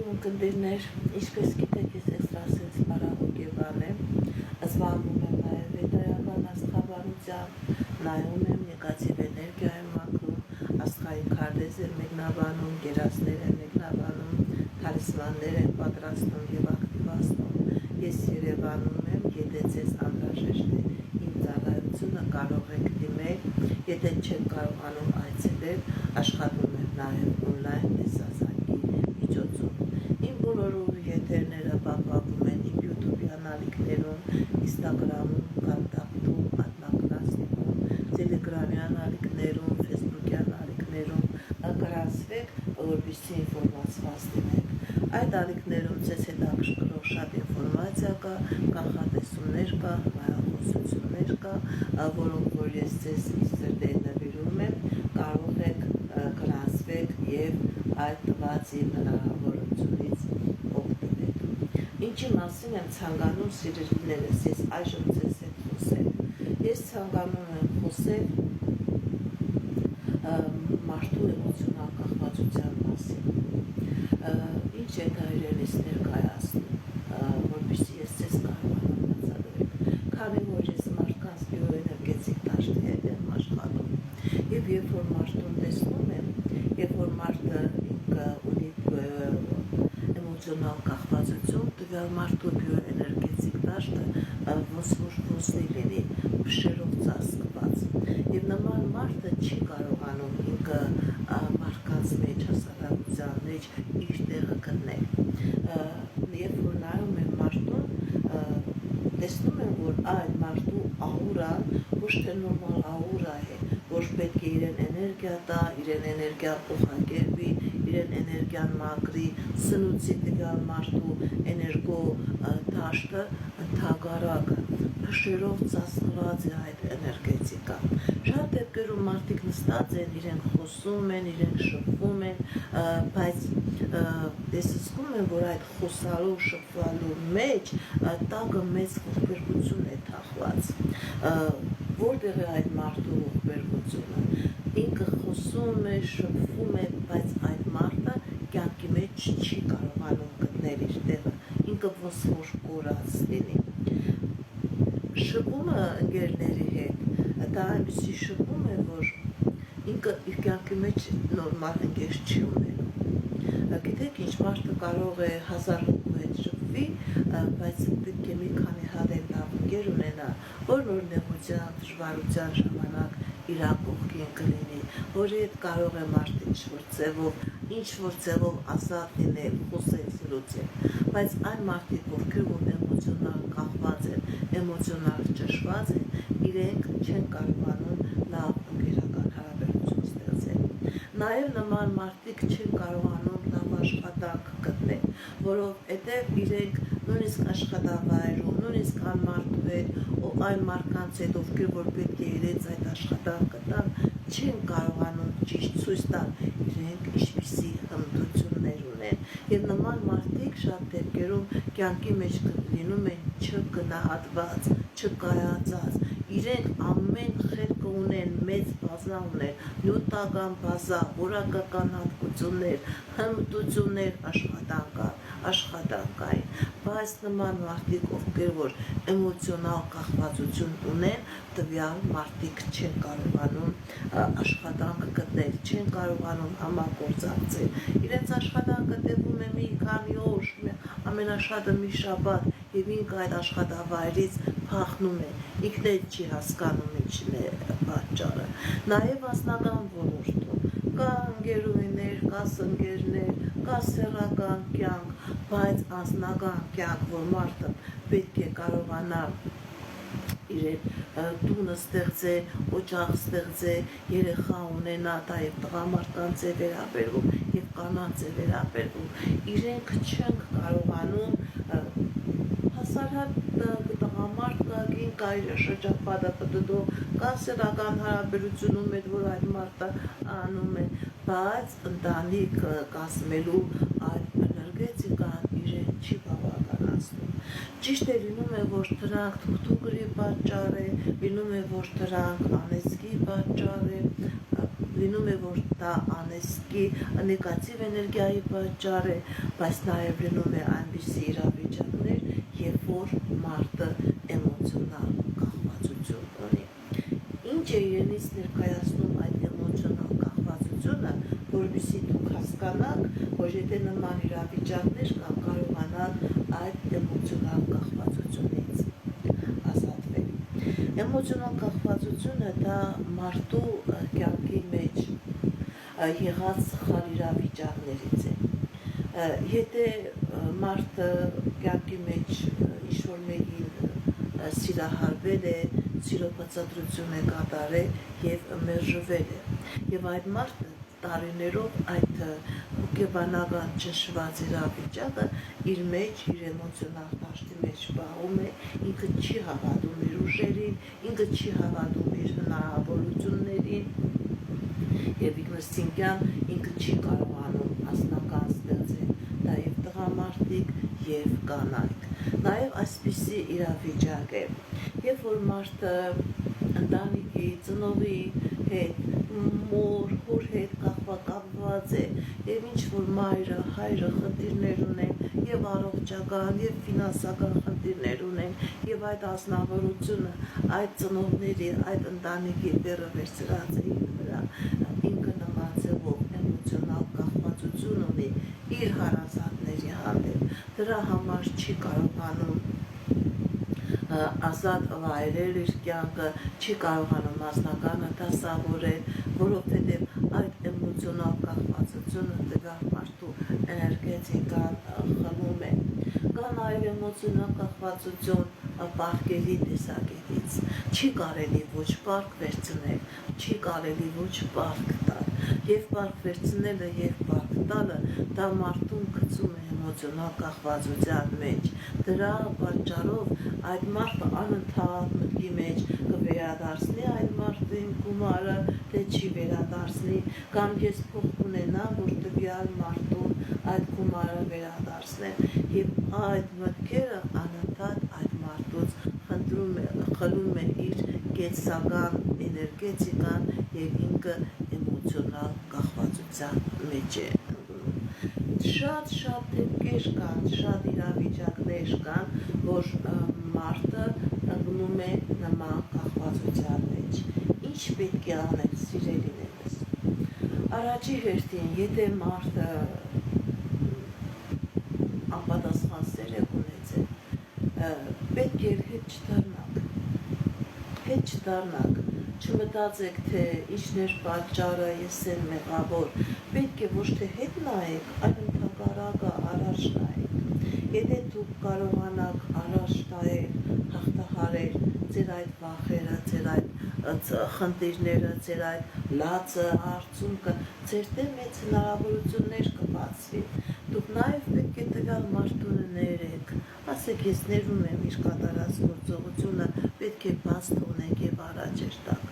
Սիրուն կնդիրներ, ինչպես գիտեք, ես էքստրասենս բարահոգեբան եմ, զբաղվում եմ նաև հետայական աստղաբանությամբ, նայում եմ նեգատիվ էներգիա եմ մաքրում, աստղային քարտեզ եմ մեկնաբանում, գերազներ եմ մեկնաբանում, թալիսմաններ եմ պատրաստում և ակտիվացնում։ Ես Երևանում եմ, եթե ձեզ անհրաժեշտ է իմ ծառայությունը, կարող եք դիմել, եթե չեք կարողանում այցելել, աշխատում եմ նաև օնլայն տեսազանգի միջոցով։ Իմ բոլոր եթերները պատվավորվում են իմ YouTube-յան ալիքներում, Instagram-ում, Contact-ում, Adnaclastic-ում, Telegram-յան ալիքներում, Facebook-յան ալիքներում գրանցվեք, որպեսզի ինֆորմացված լինեք։ Այդ ալիքներում ձեզ հետաքրքրող շատ ինֆորմացիա կա, կանխատեսումներ կա, հայախոսություններ կա, որոնք որ ես ձեզ սրտեն նվիրում եմ, կարող եք գրանցվեք եւ այդ տված իմ հնարավորությունից օգտվել։ Ինչի մասին եմ ցանկանում սիրելիներս, ես այժմ ձեզ հետ խոսել։ Ես ցանկանում եմ խոսել մարդու էմոցիոնալ կախվածության մասին։ Ինչ է դա իրենից ներկայացնում, որպեսզի ես ձեզ կարողանամ բացատրել։ Քանի որ ես մարդկանց բիոէներգետիկ դաշտի հետ եմ աշխատում, եւ երբ որ մարդուն տեսնում եմ, երբ որ մարդը ինքը ունի էմոցիոնալ կախվածություն, տվյալ մարդու բիոէներգետիկ դաշտը ոնց լինի փշերով ծածկված, եւ նման մարդը չի կարողանում ինքը մարդկանց մեջ, հասարակության մեջ իր տեղը գտնել։ Երբ որ նայում եմ մարդուն, տեսնում եմ, որ այդ մարդու աուրան ոչ թե նորմալ աուրա է, ոչ պետք է իրեն էներգիա տա, իրեն էներգիա փոխակերպի, իրեն էներգիան մաքրի, սնուցի տվյալ մարդու էներգո դաշտը ընդհակառակը փշերով ծածկված է այդ էներգետիկան։ Շատ դեպքերում մարդիկ նստած են, իրենք խոսում են, իրենք շփվում են, բայց ես զգում եմ, որ այդ խոսալու, շփվալու մեջ տակը մեծ ողբերգություն է թաղված։ Որտեղ է այդ մարդու ողբերգությունը։ Ինքը խոսում է, շփվում է, բայց այդ մարդը կյանքի մեջ չի կարողանում գտնել իր տեղը, ինքը ոնց որ կորած լինի։ Շփումը ընկերների հետ, դա այնպեսի շփում է, որ ինքը իր կյանքի մեջ նորմալ ընկեր չի ունենում։ Գիտեք, ինչ մարդը կարող է 1000 հոգու հետ շփվի, բայց պետք է մի քանի հատ լավ ընկեր ունենա, որ նեղության, դժվարության ժամանակ իր կողքին կլինի, որի հետ կարող է մարդ ինչ-որ ձևով ազատ լինել, խոսել, զրուցել, բայց այն մարդիկ, ովքեր որ էմոցիոնալ կախված են, էմոցիոնալ ճնշված են, իրենք չեն կարողանում լավ ընկերական հարաբերություն ստեղծել։ Նաև նման մարդիկ չեն կարողանում լավ աշխատանք գտնել, որովհետև իրենք նույնիսկ աշխատավայրում, նույնիսկ այն մարդու հետ, այն մարդկանց հետ, ովքեր որ պետք է իրենց այդ աշխատանքը տան, չեն կարողանում ճիշտ ցույց տալ իրենք ինչպիսի հմտություններ ունեն։ Եվ նման մարդիկ շատ դեպքերում կյանքի մեջ լինում են չգնահատված, չկայացած, իրենք ամեն խելքը ունեն, մեծ բազա ունեն, նյութական բազա, որակական հատկություններ, հմտություններ աշխատանքային, բայց նման մարդիկ, ովքեր որ էմոցիոնալ կախվածություն ունեն, տվյալ մարդիկ չեն կարողանում աշխատանք գտնել, չեն կարողանում համագործակցել։ Իրենց աշխատանքը տևում է մի քանի օր, ամենաշատը մի շաբաթ, եւ ինքը այդ աշխատավայրից փախնում է, ինքն էլ չի հասկանում ինչն է պատճառը։ Նաև անձնական ոլորտում կա ընկերուհիներ, կա սնկերներ, կա սեռական կյանք, բայց անձնական կյանք, որ մարդը պետք է կարողանա իրեն տունը ստեղծել, օջախ ստեղծել, երեխա ունենա, դա եւ տղամարդկանց է վերաբերվում եւ կանանց է վերաբերվում, իրենք չեն կարողանում հասարակ տղամարդ կագին կա իր շրջապատը պտտող, կա սեռական հարաբերությունում է, որ այդ մարդը անում է, բայց ընտանիք կազմելու այդ էներգետիկան իրեն չի բավականացնում։ Ճիշտ է, լինում է, որ դրանք թուղթուկրի պատճառ է, լինում է, որ դրանք անեծքի պատճառ է, լինում է, որ դա անեսկի նեգատիվ էներգիայի պատճառ է, բայց նաև լինում է այնպիսի իրավիճակներ, երբ որ մարդը էմոցիոնալ կախվածություն ունի։ Ինչ է իրենից ներկայացնում այդ էմոցիոնալ կախվածությունը, որովհետեւ դուք հասկանաք, որ եթե նման իրավիճակներ կան, կարողանալ այդ էմոցիոնալ կախվածությունից ազատվել։ Էմոցիոնալ կախվածությունը դա մարդու կյանքի մեջ եղած սխալ իրավիճակներից է։ Եթե մարդը կյանքի մեջ ինչ-որ մեկին սիրահարվել է, սիրո բացատրություն է կատարել եւ մերժվել է։ Եվ այդ մարդը տարիներով այդ հոգեբանական ճնշված իրավիճակը իր մեջ, իր էմոցիոնալ դաշտի մեջ պահում է, ինքը չի հավատում իր ուժերին, ինքը չի հավատում իր հնարավորություններին եւ ինքնըստինքյան ինքը չի կարողանում անձնական ստեղծել, դա եւ տղամարդիկ եւ կանայք։ Նաեւ այսպիսի իրավիճակ է, երբ որ մարդը ընտանիքի, ծնողի հետ, մոր, հոր հետ կապված է եւ ինչ որ մայրը, հայրը խնդիրներ ունեն եւ առողջական եւ ֆինանսական խնդիրներ ունեն եւ այդ ազնվորությունը այդ ծնողների, այդ ընտանիքի բեռը վերցրած է իր վրա, ինքը նման ձևով էմոցիոնալ կախվածություն ունի իր հարազատների հանդեպ, դրա համար չի կարողանում ազատ վայրել իր կյանքը, չի կարողանում անձնականը դասավորել, որովհետև այդ էմոցիոնալ կախվածությունը տվյալ մարդու էներգետիկան խլում է։ Կա նաև էմոցիոնալ կախվածություն պարկերի տեսակետից։ Չի կարելի ոչ պարկ վերցնել, չի կարելի ոչ պարկ տալ։ Եվ պարկ վերցնելը եւ պարկ տալը դա մարդուն գցում է էմոցիոնալ կախվածության մեջ։ Դրա պատճառով այդ մարդը անընդհատ մտքի մեջ կվերադարձնի այդ մարդուն գումարը, թե չի վերադարձնի, կամ ես փող կունենամ, որ տվյալ մարդուն այդ գումարը վերադարձնեմ, եւ այդ մտքերը անընդհատ այդ մարդուց խլում է իր կենսական էներգետիկան եւ ինքը էմոցիոնալ կախվածության մեջ է։ Շատ դեպքեր կան, շատ իրավիճակներ կան, որ մարդը ընկնում է նման կախվածության մեջ։ Ինչ պետք է անել, սիրելիներս։ Առաջի հերթին, եթե մարդը անպատասխան սեր է ունեցել, պետք է հետ չդառնաք, չմտածեք, թե ինչն էր պատճառը, ես եմ մեղավոր, պետք է ոչ թե հետ նայեք, այլ ընդհակառակը առաջ նայեք։ Եթե դուք կարողանաք առաջ նայել, հաղթահարել ձեր այդ վախերը, ձեր այդ խնդիրները, ձեր այդ լացը, արցունքը, ձեր դեմ մեծ հնարավորություններ կբացվի։ Դուք նաև պետք է տվյալ մարդուն ներեք, ասեք ես ներում եմ իր կատարած գործողությունը, պետք է բաց թողնեք եւ առաջ տաք։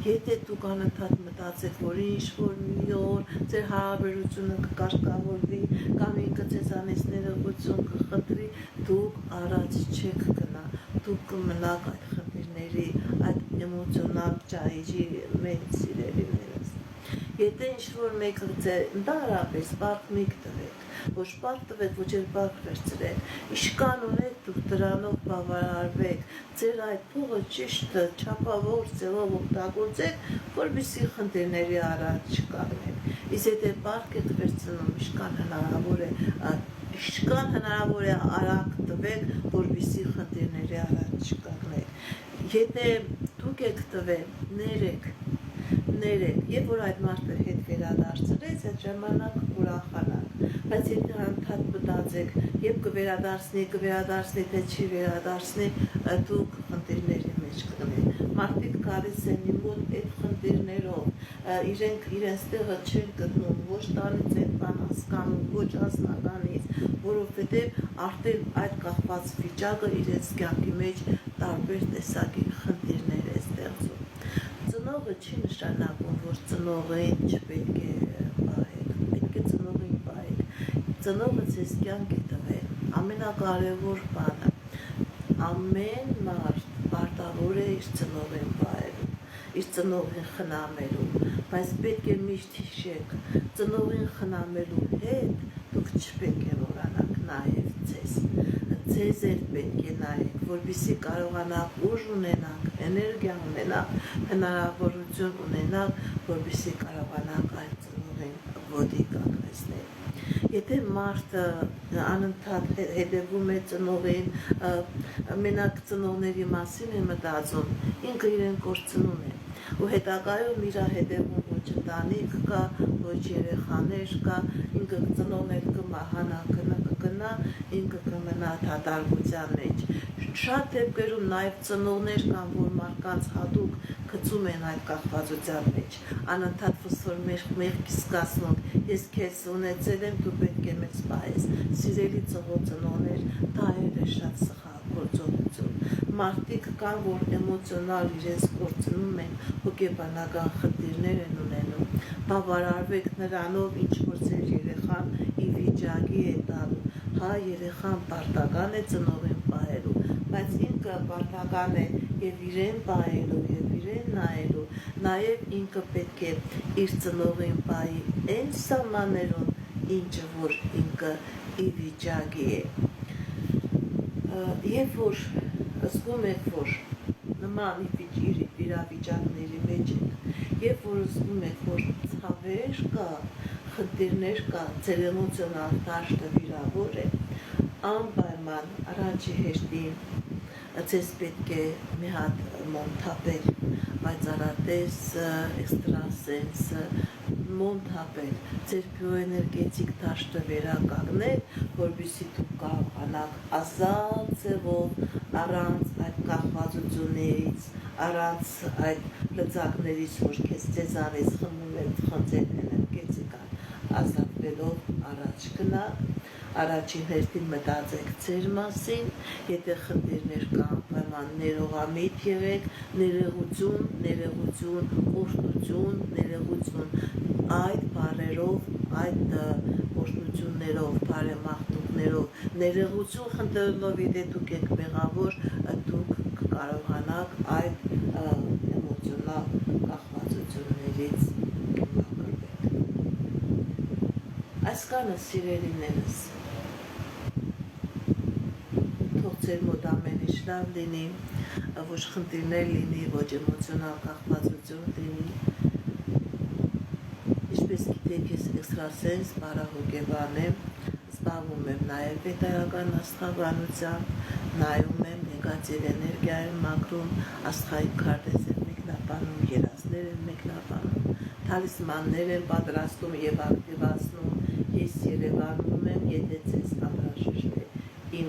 Եթե դուք անընդհատ մտածեք, որ ինչ-որ մի օր ձեր հարաբերությունը կկարգավորվի կամ ինքը ձեզանից ներողություն կխնդրի, դուք առաջ չեք գնա, դուք կմնաք այդ խնդիրների, այդ էմոցիոնալ ճահիճի մեջ, սիրելիներս։ Եթե ինչ-որ մեկը ձեր ընդհանրապես պարկ մի տվեք, ոչ պարկ տվեք, ոչ էլ պարկ վերցրեք, իշքան ունեք դուք դրանով բավարարվեք, ձեր այդ փողը ճիշտ չափավոր ձևով օգտագործեք, որպեսզի խնդիրների առաջ չկանգնեք։ Իսկ եթե պարկ եք վերցնում, իշքան հնարավոր է արագ տվեք, որպեսզի խնդիրների առաջ չկանգնեք։ Եթե դուք եք տվել, ներեք, երբ որ այդ մարդը հետ վերադարձրեց, այդ ժամանակ ուրախանաք, բայց եթե անընդհատ մտածեք, երբ կվերադարձնի, թե չի վերադարձնի, դուք խնդիրների մեջ կգնեք։ Մարդիկ գալիս են իմ մոտ այդ խնդիրներով, իրենք իրենց տեղը չեն գտնում, ոչ տանից են բան հասկանում, ոչ անձնականից, որովհետև արդեն այդ կախված վիճակը իրենց կյանքի մեջ տարբեր տեսակի խնդիրներ է ստեղծում։ Ծնողը չի նշանակում, որ ծնողին չպետք է պահեք, պետք է ծնողին պահեք։ Ծնողը ձեզ կյանք է տվել, ամենակարևոր բանը, ամեն մարդ պարտավոր է իր ծնողին պահելու, իր ծնողին խնամելու, բայց պետք է միշտ հիշեք, ծնողին խնամելու հետ դուք չպետք է մոռանաք նաև ձեզ։ Ձեզ էլ պետք է նայեք, որպեսզի կարողանաք ուժ ունենաք, էներգիա ունենաք, հնարավորություն ունենաք, որպեսզի կարողանաք այդ ծնողին ոտի կանգնեցնել։ Եթե մարդը անընդհատ հետևում է ծնողին, մենակ ծնողների մասին է մտածում, ինքը իրեն կորցնում է, ու հետագայում իր հետևում ոչ ընտանիք կա, ոչ երեխաներ կա, ինքը ծնողներ կմահանա, կգնա, ինքը կմնա դատարկության մեջ։ Շատ դեպքերում նաև ծնողներ կան, որ մարդկանց հատուկ գցում են այդ կախվածության մեջ, անընդհատ ֆոսֆոր մեղքի զգացմունք, ես քեզ ունեցել եմ, դու պետք է մեզ պահես, սիրելի ծնողներ, դա էլ է շատ սխալ գործողություն։ Մարդիկ կան, որ էմոցիոնալ իրենց կորցնում են, հոգեբանական խնդիրներ են ունենում, բավարարվեք նրանով, ինչ որ ձեր երեխան ի վիճակի է տալու, հա երեխան պարտական է ծնողին պահելու, բայց ինքը պարտական է եւ իրեն պահելու եւ իրեն նայելու, նաեւ ինքը պետք է իր ծնողին պահի այն սահմաններում, ինչը որ ինքը ի վիճակի է։ Երբ որ զգում եք, որ նման իրավիճակների մեջ եք, երբ որ զգում եք, որ ցավեր կա, խնդիրներ կա, ձեր էմոցիոնալ դաշտը վիրավոր է, անպայման առաջի հերթին ձեզ պետք է մի հատ մոմ թափել, պայծառատես, էքստրասենսը, մոմ թափել, ձեր բիոէներգետիկ դաշտը վերականգնել, որպեսզի դուք կարողանաք ազատ ձևով, առանց այդ կախվածություններից, առանց այդ լծակներից, որ ձեզանից խմում են խնդրել էներգետիկան, ազատվելով առաջ գնալ, առաջին հերթին մտածեք ձեր մասին, եթե խնդիրներ կան, պայման ներողամիտ եղեք, ներողություն, օրհնություն, ներողություն, այդ բառերով, այդ օրհնություններով, բարեմաղթություններով, ներողություն խնդրելով, եթե դուք եք մեղավոր, դուք կարողանաք այդ էմոցիոնալ կախվածություններից մաքրվել։ Այսքանը սիրելիներս, ձեր մոտ ամեն ինչ լավ լինի, ոչ խնդիրներ լինի, ոչ էմոցիոնալ կախվածություն լինի։ Ինչպես գիտեք, ես էքստրասենս բարահոգեբան եմ, զբաղվում եմ նաև վետարական աստղաբանությամբ, նայում եմ, նեգատիվ էներգիա եմ մաքրում, աստղային քարտեզ եմ մեկնաբանում, երազներ եմ մեկնաբանում, թալիսմաններ եմ պատրաստում եւ ակտիվացնում, ես Երևանում եմ, եթե ձեզ անհրաժեշտ է իմ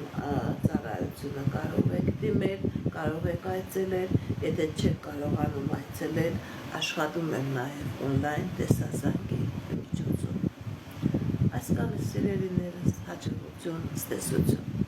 ծառայությունը կարող եք դիմել, կարող եք այցելել, եթե չեք կարողանում այցելել, աշխատում եմ նաև օնլայն տեսազանգի միջոցով։ Այսքանը սիրելիներս, հաջողություն, ցտեսություն։